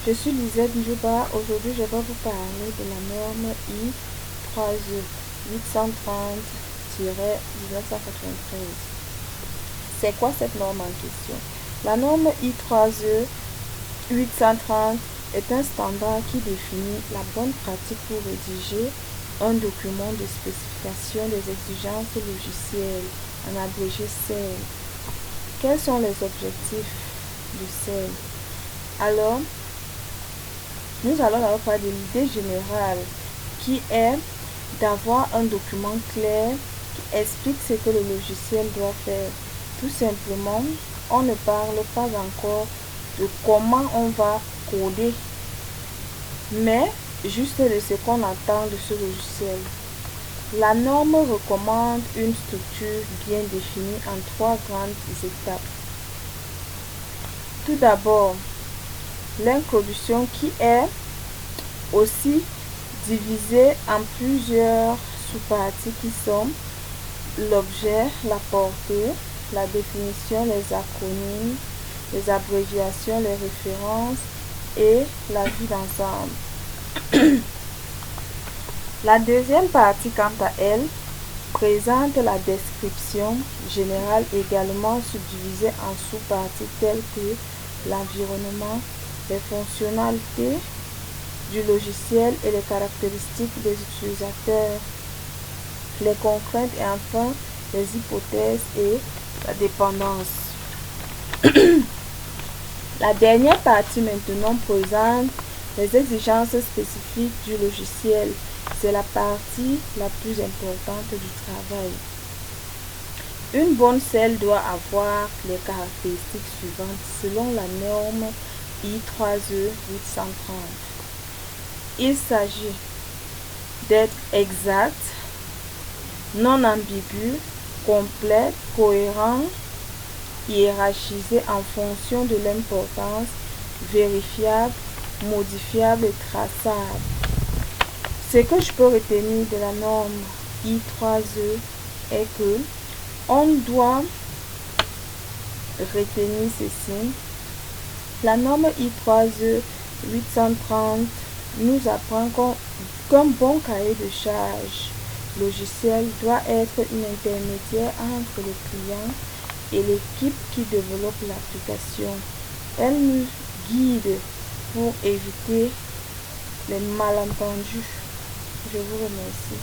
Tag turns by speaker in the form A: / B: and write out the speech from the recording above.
A: Je suis Lisette Njuba. Aujourd'hui, je vais vous parler de la norme I3E 830-1993. C'est quoi cette norme en question? La norme I3E 830 est un standard qui définit la bonne pratique pour rédiger un document de spécification des exigences logicielles, en abrégé CEL. Quels sont les objectifs du CEL? Alors, nous allons d'abord parler de l'idée générale qui est d'avoir un document clair qui explique ce que le logiciel doit faire. Tout simplement, on ne parle pas encore de comment on va coder, mais juste de ce qu'on attend de ce logiciel. La norme recommande une structure bien définie en 3 grandes étapes. Tout d'abord, l'introduction qui est aussi divisée en plusieurs sous-parties qui sont l'objet, la portée, la définition, les acronymes, les abréviations, les références et la vue d'ensemble. La deuxième partie, quant à elle, présente la description générale également subdivisée en sous-parties telles que l'environnement, les fonctionnalités du logiciel et les caractéristiques des utilisateurs, les contraintes et enfin les hypothèses et la dépendance. La dernière partie maintenant présente les exigences spécifiques du logiciel. C'est la partie la plus importante du travail. Une bonne CEL doit avoir les caractéristiques suivantes selon la norme I3E 830. Il s'agit d'être exact, non ambigu, complet, cohérent, hiérarchisé en fonction de l'importance, vérifiable, modifiable et traçable. Ce que je peux retenir de la norme I3E est que on doit retenir ceci. La norme I3E 830 nous apprend qu'un bon cahier de charge logiciel doit être une intermédiaire entre le client et l'équipe qui développe l'application. Elle nous guide pour éviter les malentendus. Je vous remercie.